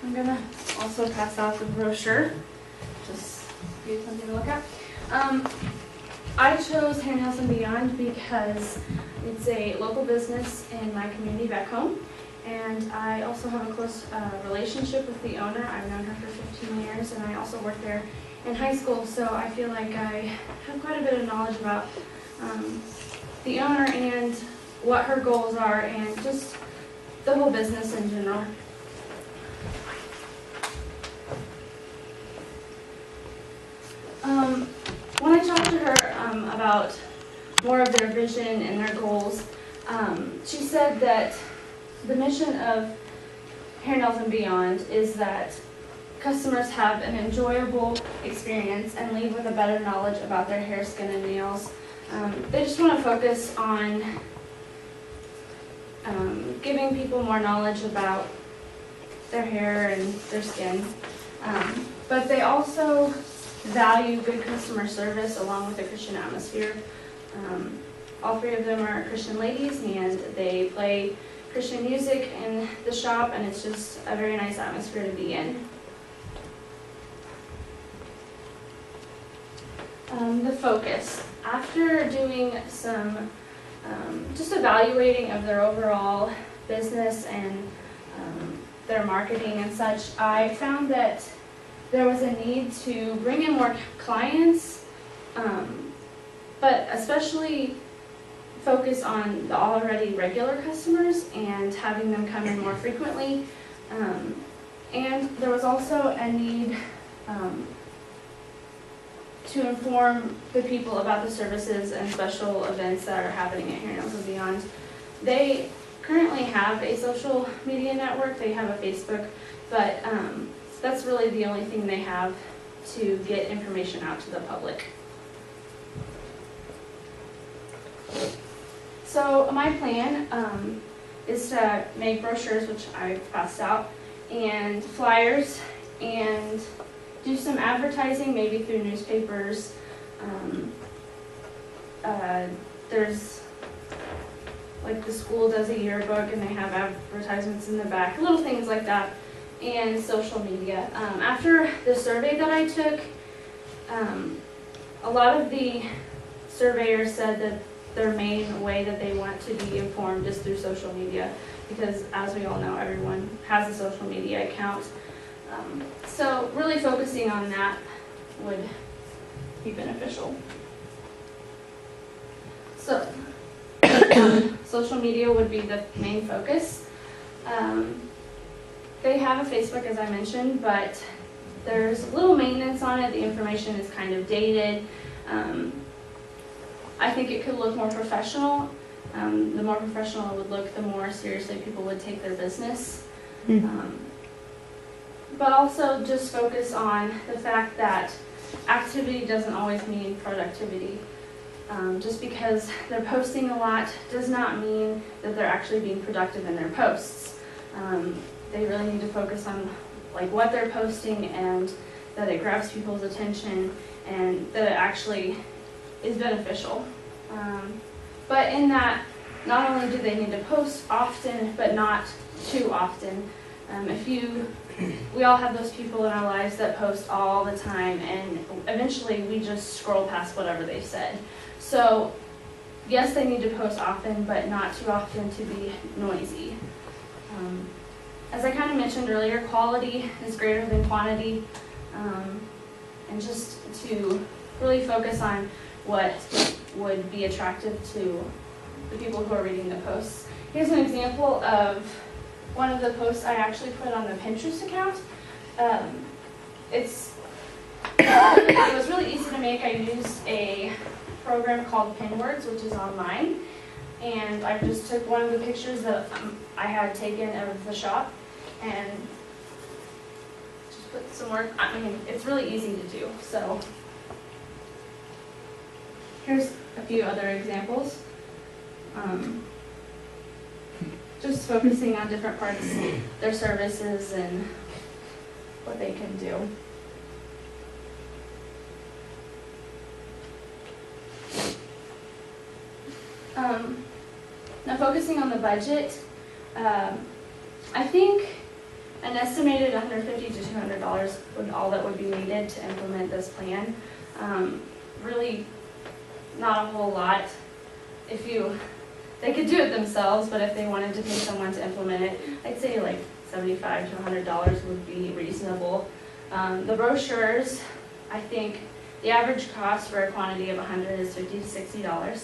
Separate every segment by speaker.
Speaker 1: I'm gonna also pass out the brochure, just give you something to look at. I chose Hair.Nails.Beyond because it's a local business in my community back home, and I also have a close relationship with the owner. I've known her for 15 years, and I also worked there in high school, so I feel like I have quite a bit of knowledge about the owner and what her goals are, and just the whole business in general. When I talked to her about more of their vision and their goals, she said that the mission of Hair.Nails.Beyond is that customers have an enjoyable experience and leave with a better knowledge about their hair, skin, and nails. They just want to focus on giving people more knowledge about their hair and their skin. But they also value good customer service along with a Christian atmosphere. All three of them are Christian ladies, and they play Christian music in the shop, and it's just a very nice atmosphere to be in. The focus. After doing some just evaluating of their overall business and their marketing and such, I found that there was a need to bring in more clients, but especially focus on the already regular customers and having them come in more frequently. And there was also a need to inform the people about the services and special events that are happening at Hair.Nails.Beyond. They currently have a social media network. They have a Facebook, but that's really the only thing they have to get information out to the public. So my plan is to make brochures, which I've passed out, and flyers, and do some advertising, maybe through newspapers. There's, like, the school does a yearbook and they have advertisements in the back, little things like that, and social media. After the survey that I took, a lot of the surveyors said that their main way that they want to be informed is through social media, because as we all know, everyone has a social media account. So really focusing on that would be beneficial. So social media would be the main focus. They have a Facebook, as I mentioned, but there's little maintenance on it. The information is kind of dated. I think it could look more professional. The more professional it would look, the more seriously people would take their business. But also just focus on the fact that activity doesn't always mean productivity. Just because they're posting a lot does not mean that they're actually being productive in their posts. They really need to focus on, like, what they're posting, and that it grabs people's attention, and that it actually is beneficial. But in that, not only do they need to post often, but not too often. We all have those people in our lives that post all the time, and eventually we just scroll past whatever they've said. So yes, they need to post often, but not too often to be noisy. As I kind of mentioned earlier, quality is greater than quantity, and just to really focus on what would be attractive to the people who are reading the posts. Here's an example of one of the posts I actually put on the Pinterest account. It was really easy to make. I used a program called Pinwords, which is online, and I just took one of the pictures that I had taken of the shop and just put some work. I mean, it's really easy to do. So here's a few other examples. Just focusing on different parts of their services and what they can do. Now focusing on the budget, I think an estimated $150 to $200 would all that would be needed to implement this plan. Really, not a whole lot. They could do it themselves, but if they wanted to pay someone to implement it, I'd say like $75 to $100 would be reasonable. The brochures, I think the average cost for a quantity of 100 is $50 to $60.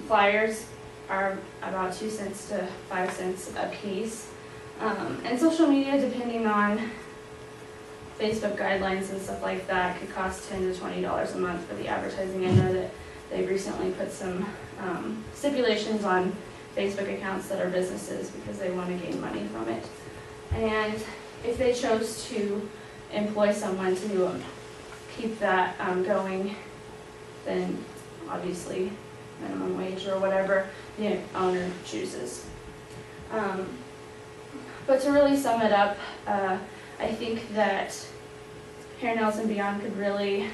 Speaker 1: Flyers are about 2 cents to 5 cents a piece. And social media, depending on Facebook guidelines and stuff like that, could cost $10 to $20 a month for the advertising. I know that they've recently put some stipulations on Facebook accounts that are businesses because they want to gain money from it. And if they chose to employ someone to keep that going, then obviously minimum wage or whatever the owner chooses. But to really sum it up, I think that Hair.Nails.Beyond could really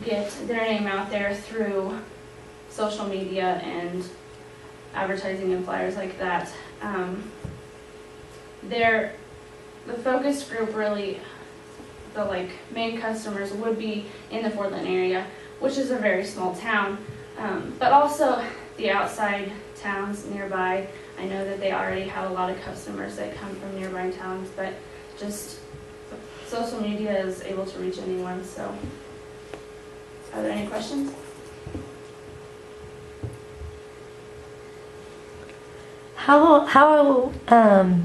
Speaker 1: get their name out there through social media and advertising and flyers like that. The focus group really, the main customers would be in the Portland area, which is a very small town, but also the outside towns nearby. I know that they already have a lot of customers that come from nearby towns, but just social media is able to reach anyone. So, are there any questions?
Speaker 2: How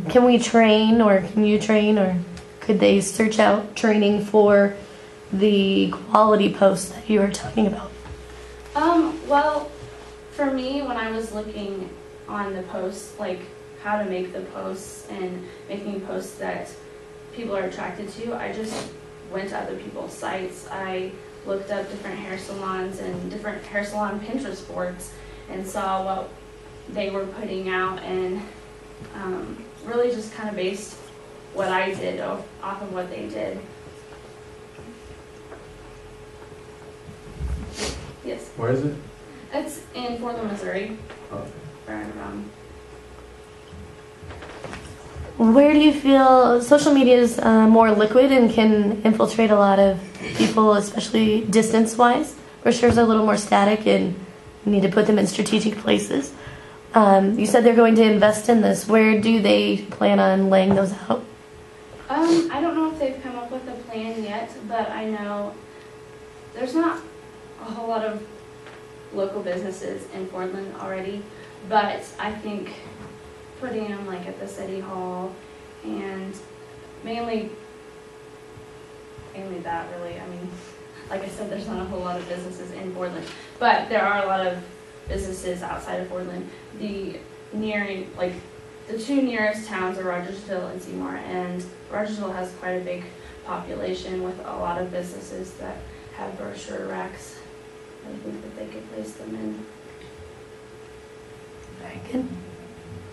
Speaker 2: can we train, or can you train, or could they search out training for the quality posts that you were talking about?
Speaker 1: Well, for me, when I was looking on the posts, like how to make the posts and making posts that people are attracted to, I just went to other people's sites. I looked up different hair salons and different hair salon Pinterest boards and saw what they were putting out, and really just kind of based what I did off of what they did. Yes.
Speaker 3: Where is it?
Speaker 1: It's in Portland, Missouri.
Speaker 3: Okay.
Speaker 1: Right around.
Speaker 2: Where do you feel social media is more liquid and can infiltrate a lot of people, especially distance-wise? Brochures are a little more static and you need to put them in strategic places. You said they're going to invest in this. Where do they plan on laying those out?
Speaker 1: I don't know if they've come up with a plan yet, but I know there's not a whole lot of local businesses in Portland already, but I think putting them at the city hall and mainly that really. I mean, like I said, there's not a whole lot of businesses in Portland, but there are a lot of businesses outside of Portland. The two nearest towns are Rogersville and Seymour, and Rogersville has quite a big population with a lot of businesses that have brochure racks. I think that they could place them in.
Speaker 2: Very good.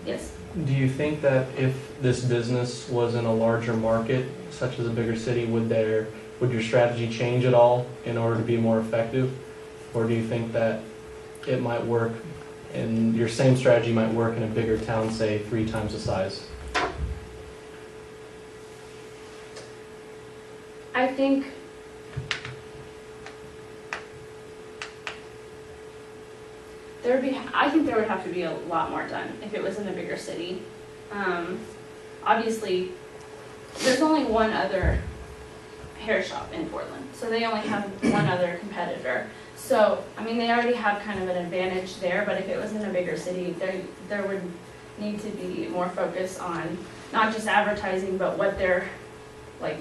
Speaker 1: Yes.
Speaker 4: Do you think that if this business was in a larger market, such as a bigger city, would your strategy change at all in order to be more effective? Or do you think that it might work, and your same strategy might work in a bigger town, say 3 times the size?
Speaker 1: I think there would have to be a lot more done if it was in a bigger city. Obviously, there's only one other hair shop in Portland, so they only have one other competitor. So, I mean, they already have kind of an advantage there, but if it was in a bigger city, there would need to be more focus on not just advertising, but what their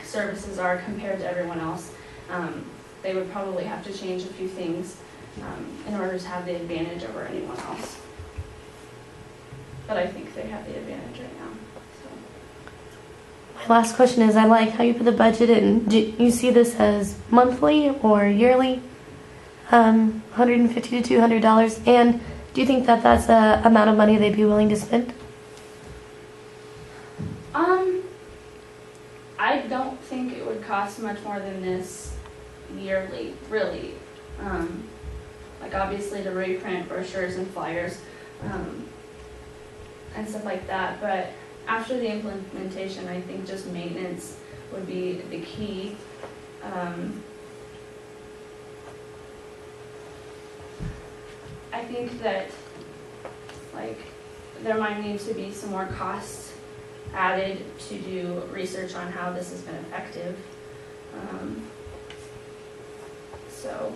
Speaker 1: services are compared to everyone else. They would probably have to change a few things in order to have the advantage over anyone else. But I think they have the advantage right now.
Speaker 2: My last question is, I like how you put the budget in. Do you see this as monthly or yearly? $150 to $200, and do you think that that's a amount of money they'd be willing to spend?
Speaker 1: I don't think it would cost much more than this yearly, really. Obviously to reprint brochures and flyers and stuff like that, but after the implementation, I think just maintenance would be the key. I think that, like, there might need to be some more costs added to do research on how this has been effective. So,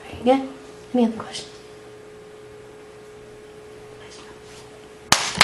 Speaker 2: Very good. Any other questions?